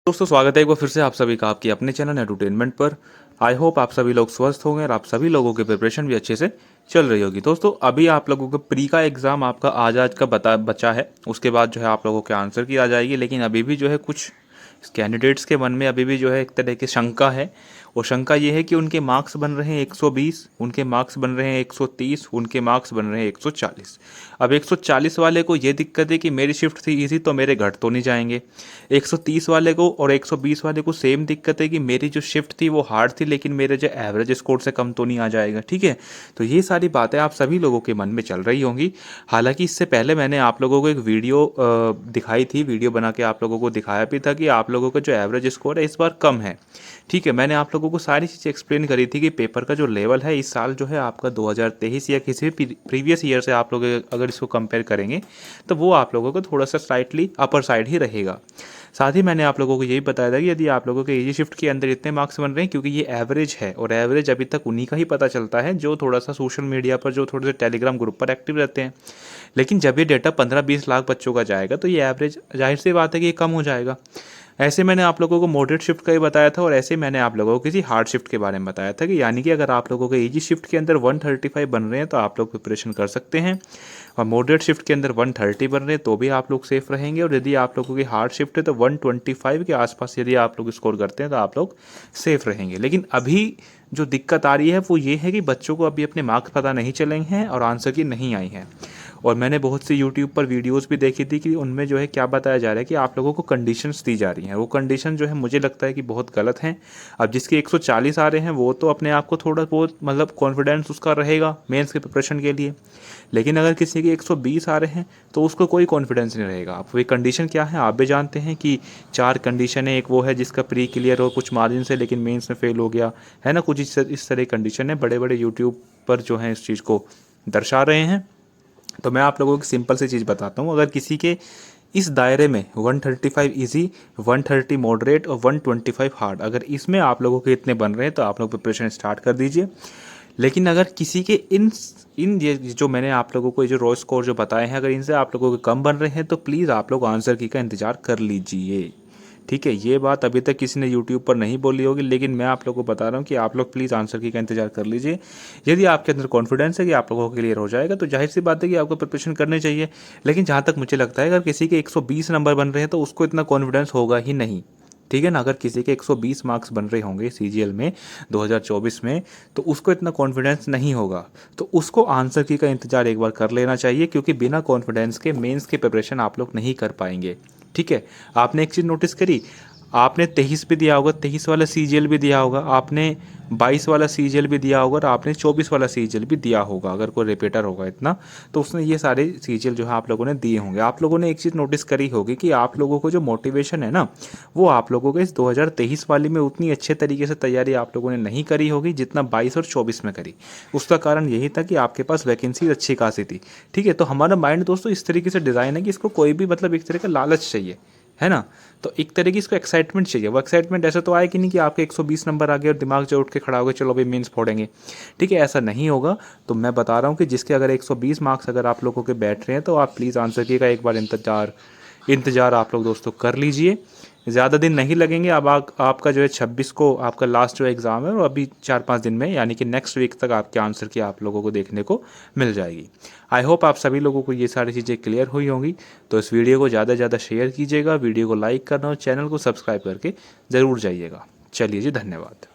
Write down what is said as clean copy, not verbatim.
दोस्तों स्वागत है एक बार फिर से आप सभी का आपकी अपने चैनल एडुटेनमेंट पर। आई होप आप सभी लोग स्वस्थ होंगे और आप सभी लोगों की प्रिपरेशन भी अच्छे से चल रही होगी। दोस्तों अभी आप लोगों का प्री का एग्ज़ाम आपका आज का बचा है, उसके बाद जो है आप लोगों के आंसर की आ जाएगी। लेकिन अभी भी जो है कुछ कैंडिडेट्स के मन में अभी भी जो है एक तरह की शंका है। और शंका ये है कि उनके मार्क्स बन रहे हैं 120, उनके मार्क्स बन रहे हैं 130, उनके मार्क्स बन रहे हैं 140। अब 140 वाले को ये दिक्कत है कि मेरी शिफ्ट थी इजी तो मेरे घट तो नहीं जाएंगे। 130 वाले को और 120 वाले को सेम दिक्कत है कि मेरी जो शिफ्ट थी वो हार्ड थी, लेकिन मेरे जो एवरेज स्कोर से कम तो नहीं आ जाएगा। ठीक है, तो ये सारी बातें आप सभी लोगों के मन में चल रही होंगी। हालांकि इससे पहले मैंने आप लोगों को एक वीडियो दिखाई थी, वीडियो बना के आप लोगों को दिखाया भी था कि आप लोगों का जो एवरेज स्कोर है इस बार कम है। ठीक है, मैंने आप लोगों को सारी चीज़ें एक्सप्लेन करी थी कि पेपर का जो लेवल है इस साल जो है आपका 2023 या किसी भी प्रीवियस ईयर से आप लोग अगर इसको कंपेयर करेंगे तो वो आप लोगों को थोड़ा सा स्लाइटली अपर साइड ही रहेगा। साथ ही मैंने आप लोगों को यही बताया था कि यदि आप लोगों के इजी शिफ्ट के अंदर इतने मार्क्स बन रहे हैं, क्योंकि ये एवरेज है और एवरेज अभी तक उन्हीं का ही पता चलता है जो थोड़ा सा सोशल मीडिया पर, जो थोड़े से टेलीग्राम ग्रुप पर एक्टिव रहते हैं। लेकिन जब ये डेटा 15-20 लाख बच्चों का जाएगा तो ये एवरेज जाहिर सी बात है कि ये कम हो जाएगा। ऐसे मैंने आप लोगों को मॉडरेट शिफ्ट का ही बताया था और ऐसे मैंने आप लोगों को किसी हार्ड शिफ्ट के बारे में बताया था कि यानी कि अगर आप लोगों के इजी शिफ्ट के अंदर 135 बन रहे हैं तो आप लोग प्रिपरेशन कर सकते हैं, और मॉडरेट शिफ्ट के अंदर 130 बन रहे हैं तो भी आप लोग सेफ रहेंगे, और यदि आप लोगों की हार्ड शिफ्ट है तो 125 के आसपास यदि आप लोग स्कोर करते हैं तो आप लोग सेफ रहेंगे। लेकिन अभी जो दिक्कत आ रही है वो ये है कि बच्चों को अभी अपने मार्क्स पता नहीं चले हैं और आंसर की नहीं आई हैं। और मैंने बहुत सी यूट्यूब पर वीडियोस भी देखी थी कि उनमें जो है क्या बताया जा रहा है कि आप लोगों को कंडीशंस दी जा रही हैं, वो कंडीशन जो है मुझे लगता है कि बहुत गलत हैं। अब जिसके 140 आ रहे हैं वो तो अपने आप को थोड़ा बहुत मतलब कॉन्फिडेंस उसका रहेगा मेंस के प्रिपरेशन के लिए, लेकिन अगर किसी के 120 आ रहे हैं तो उसको कोई कॉन्फिडेंस नहीं रहेगा। अब वो कंडीशन क्या है आप भी जानते हैं कि 4 कंडीशन है। एक वो है जिसका प्री क्लियर हो कुछ मार्जिन से लेकिन मेंस में फेल हो गया है ना, कुछ इस तरह कंडीशन है। बड़े बड़े यूट्यूब पर जो है इस चीज़ को दर्शा रहे हैं। तो मैं आप लोगों को सिंपल सी चीज़ बताता हूँ, अगर किसी के इस दायरे में 135 इजी, 130 मॉडरेट और 125 हार्ड, अगर इसमें आप लोगों के इतने बन रहे हैं तो आप लोग प्रिपरेशन स्टार्ट कर दीजिए। लेकिन अगर किसी के इन इन ये जो मैंने आप लोगों को ये जो रॉ स्कोर जो बताए हैं अगर इनसे आप लोगों के कम बन रहे हैं तो प्लीज़ आप लोग आंसर की का इंतज़ार कर लीजिए। ठीक है, ये बात अभी तक किसी ने यूट्यूब पर नहीं बोली होगी, लेकिन मैं आप लोगों को बता रहा हूँ कि आप लोग प्लीज़ आंसर की का इंतजार कर लीजिए। यदि आपके अंदर कॉन्फिडेंस है कि आप लोगों को क्लियर हो जाएगा तो जाहिर सी बात है कि आपको प्रिपरेशन करनी चाहिए। लेकिन जहाँ तक मुझे लगता है अगर किसी के 120 नंबर बन रहे हैं तो उसको इतना कॉन्फिडेंस होगा ही नहीं। ठीक है ना, अगर किसी के 120 मार्क्स बन रहे होंगे सीजीएल में 2024 में तो उसको इतना कॉन्फिडेंस नहीं होगा, तो उसको आंसर की का इंतज़ार एक बार कर लेना चाहिए, क्योंकि बिना कॉन्फिडेंस के मेंस की प्रिपरेशन आप लोग नहीं कर पाएंगे। ठीक है, आपने एक चीज़ नोटिस करी, आपने 23 भी दिया होगा, 23 वाला सीजीएल भी दिया होगा, आपने 22 वाला सीजीएल भी दिया होगा और आपने 24 वाला सीजीएल भी दिया होगा। अगर कोई रिपीटर होगा इतना तो उसने ये सारे सीजीएल जो है आप लोगों ने दिए होंगे। आप लोगों ने एक चीज़ नोटिस करी होगी कि आप लोगों को जो मोटिवेशन है ना वो आप लोगों को इस 2023 वाली में उतनी अच्छे तरीके से तैयारी आप लोगों ने नहीं करी होगी जितना 22 और 24 में करी। उसका कारण यही था कि आपके पास वैकेंसी अच्छी खासी थी। ठीक है, तो हमारा माइंड दोस्तों इस तरीके से डिज़ाइन है कि इसको कोई भी मतलब एक तरह का लालच चाहिए, है ना। तो एक तरह की इसको एक्साइटमेंट चाहिए। वो एक्साइटमेंट ऐसा तो आए कि नहीं कि आपके 120 नंबर आ गए और दिमाग से उठ के खड़ा हो गए चलो अभी मेंस फोड़ेंगे। ठीक है, ऐसा नहीं होगा। तो मैं बता रहा हूँ कि जिसके अगर 120 मार्क्स अगर आप लोगों के बैठ रहे हैं तो आप प्लीज़ आंसर की का एक बार इंतज़ार आप लोग दोस्तों कर लीजिए। ज़्यादा दिन नहीं लगेंगे। अब आपका जो है 26 को आपका लास्ट जो एग्ज़ाम है और अभी 4-5 दिन में यानी कि नेक्स्ट वीक तक आपके आंसर की आप लोगों को देखने को मिल जाएगी। आई होप आप सभी लोगों को ये सारी चीज़ें क्लियर हुई होंगी। तो इस वीडियो को ज़्यादा से ज़्यादा शेयर कीजिएगा, वीडियो को लाइक करना और चैनल को सब्सक्राइब करके ज़रूर जाइएगा। चलिए जी, धन्यवाद।